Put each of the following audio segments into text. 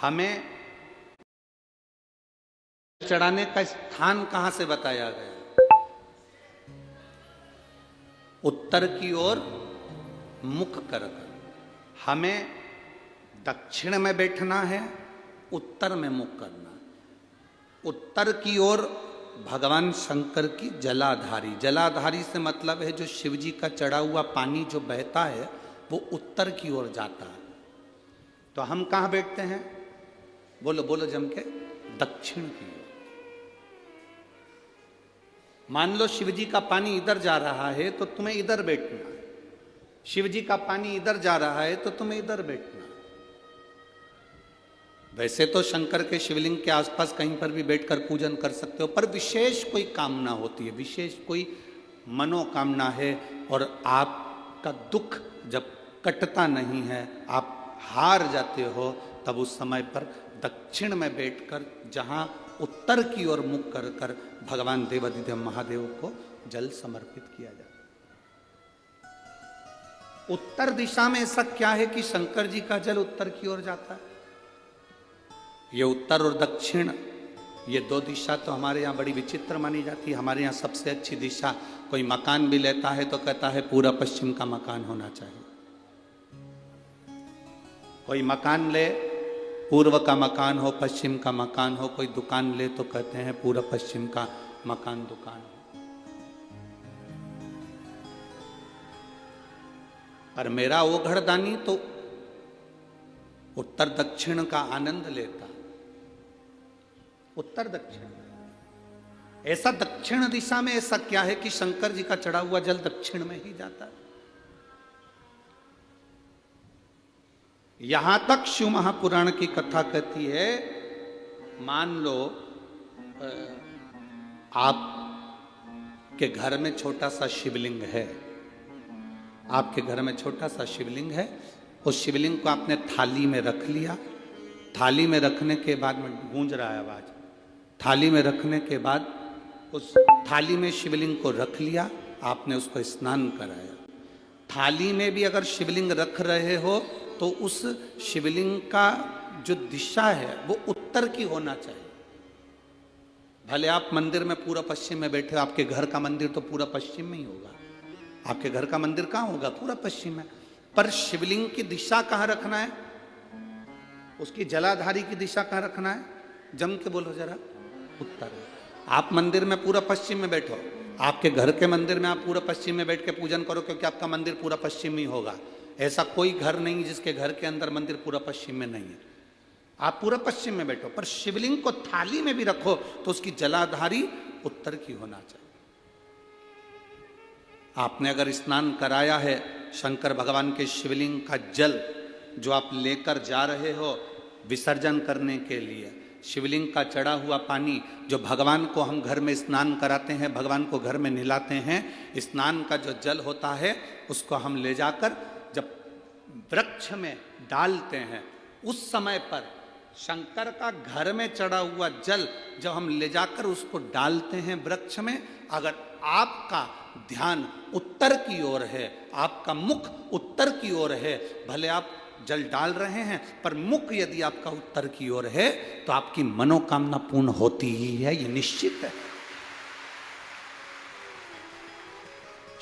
हमें चढ़ाने का स्थान कहां से बताया गया? उत्तर की ओर मुख कर हमें दक्षिण में बैठना है, उत्तर में मुख करना। उत्तर की ओर भगवान शंकर की जलाधारी, जलाधारी से मतलब है जो शिव जी का चढ़ा हुआ पानी जो बहता है वो उत्तर की ओर जाता है। तो हम कहां बैठते हैं? बोलो बोलो जम के, दक्षिण की ओर। मान लो शिव जी का पानी इधर जा रहा है तो तुम्हें इधर बैठना है, शिव जी का पानी इधर जा रहा है तो तुम्हें इधर बैठना है। वैसे तो शंकर के शिवलिंग के आसपास कहीं पर भी बैठकर पूजन कर सकते हो, पर विशेष कोई कामना होती है, विशेष कोई मनोकामना है और आपका दुख जब कटता नहीं है, आप हार जाते हो, तब उस समय पर दक्षिण में बैठकर जहां उत्तर की ओर मुख कर कर भगवान देवाधिदेव महादेव को जल समर्पित किया जाता है। उत्तर दिशा में ऐसा क्या है कि शंकर जी का जल उत्तर की ओर जाता है? ये उत्तर और दक्षिण, ये दो दिशा तो हमारे यहाँ बड़ी विचित्र मानी जाती है। हमारे यहाँ सबसे अच्छी दिशा, कोई मकान भी लेता है तो कहता है पूरा पश्चिम का मकान होना चाहिए। कोई मकान ले, पूर्व का मकान हो, पश्चिम का मकान हो। कोई दुकान ले तो कहते हैं पूरा पश्चिम का मकान दुकान हो। पर मेरा वो घरदानी तो उत्तर दक्षिण का आनंद लेता, उत्तर दक्षिण। ऐसा दक्षिण दिशा में ऐसा क्या है कि शंकर जी का चढ़ा हुआ जल दक्षिण में ही जाता है? यहां तक शिव महापुराण की कथा कहती है, मान लो आपके घर में छोटा सा शिवलिंग है, आपके घर में छोटा सा शिवलिंग है, उस शिवलिंग को आपने थाली में रख लिया। थाली में रखने के बाद में गूंज रहा है आवाज, थाली में रखने के बाद उस थाली में शिवलिंग को रख लिया, आपने उसको स्नान कराया। थाली में भी अगर शिवलिंग रख रहे हो तो उस शिवलिंग का जो दिशा है वो उत्तर की होना चाहिए। भले आप मंदिर में पूरा पश्चिम में बैठे हो, आपके घर का मंदिर तो पूरा पश्चिम में ही होगा। आपके घर का मंदिर कहाँ होगा? पूरा पश्चिम में। पर शिवलिंग की दिशा कहाँ रखना है? उसकी जलाधारी की दिशा कहाँ रखना है? जम के बोलो जरा, उत्तर। आप मंदिर में पूरा पश्चिम में बैठो, आपके घर के मंदिर में आप पूरा पश्चिम में बैठ के पूजन करो, क्योंकि आपका मंदिर पूरा पश्चिम ही होगा। ऐसा कोई घर नहीं जिसके घर के अंदर मंदिर पूरा पश्चिम में नहीं है। आप पूरा पश्चिम में बैठो, पर शिवलिंग को थाली में भी रखो तो उसकी जलाधारी उत्तर की होना चाहिए। आपने अगर स्नान कराया है शंकर भगवान के शिवलिंग का जल जो आप लेकर जा रहे हो विसर्जन करने के लिए, शिवलिंग का चढ़ा हुआ पानी जो भगवान को हम घर में स्नान कराते हैं, भगवान को घर में नहलाते हैं, स्नान का जो जल होता है उसको हम ले जाकर जब वृक्ष में डालते हैं, उस समय पर शंकर का घर में चढ़ा हुआ जल जब हम ले जाकर उसको डालते हैं वृक्ष में, अगर आपका ध्यान उत्तर की ओर है, आपका मुख उत्तर की ओर है, भले आप जल डाल रहे हैं पर मुख यदि आपका उत्तर की ओर है तो आपकी मनोकामना पूर्ण होती ही है, ये निश्चित है।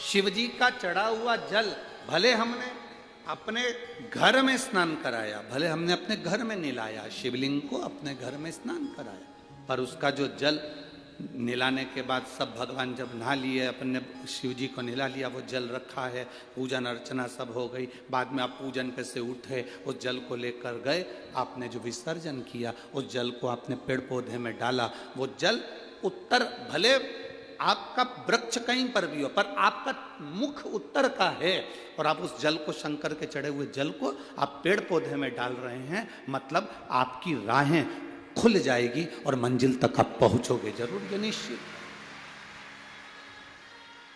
शिव जी का चढ़ा हुआ जल भले हमने अपने घर में स्नान कराया, भले हमने अपने घर में नहलाया, शिवलिंग को अपने घर में स्नान कराया, पर उसका जो जल नहलाने के बाद सब भगवान जब नहा लिए, अपने शिव जी को नहला लिया, वो जल रखा है, पूजन अर्चना सब हो गई, बाद में आप पूजन पे से उठे, उस जल को लेकर गए, आपने जो विसर्जन किया उस जल को आपने पेड़ पौधे में डाला, वो जल उत्तर, भले आपका वृक्ष कहीं पर भी हो पर आपका मुख उत्तर का है और आप उस जल को, शंकर के चढ़े हुए जल को आप पेड़ पौधे में डाल रहे हैं, मतलब आपकी राहें खुल जाएगी और मंजिल तक आप पहुंचोगे जरूर। ये निश्चित,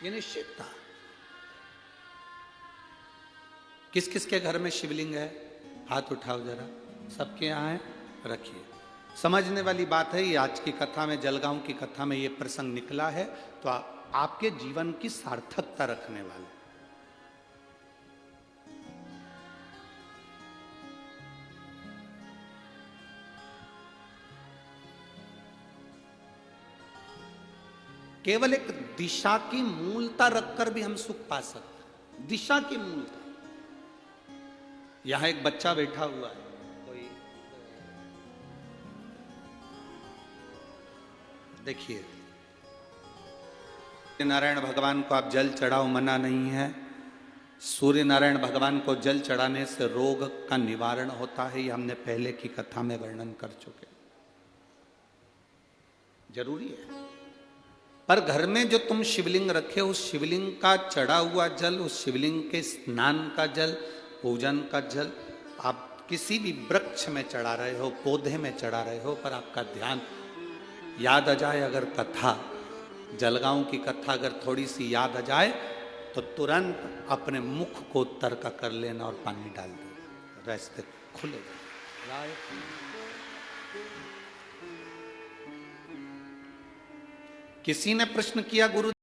ये निश्चित था। किस किस के घर में शिवलिंग है? हाथ उठाओ जरा, सबके यहाँ है, रखिए। समझने वाली बात है, ये आज की कथा में, जलगांव की कथा में ये प्रसंग निकला है तो आपके जीवन की सार्थकता रखने वाले। केवल एक दिशा की मूलता रखकर भी हम सुख पा सकते हैं। दिशा की मूलता। यहां एक बच्चा बैठा हुआ है, कोई देखिए, नारायण भगवान को आप जल चढ़ाओ, मना नहीं है। सूर्य नारायण भगवान को जल चढ़ाने से रोग का निवारण होता है, ये हमने पहले की कथा में वर्णन कर चुके। जरूरी है। पर घर में जो तुम शिवलिंग रखे, उस शिवलिंग का चढ़ा हुआ जल, उस शिवलिंग के स्नान का जल, पूजन का जल आप किसी भी वृक्ष में चढ़ा रहे हो, पौधे में चढ़ा रहे हो, पर आपका ध्यान याद आ जाए। अगर कथा, जलगांव की कथा अगर थोड़ी सी याद आ जाए तो तुरंत अपने मुख को उत्तर का कर लेना और पानी डाल देना, रास्ते खुले। किसी ने प्रश्न किया, गुरु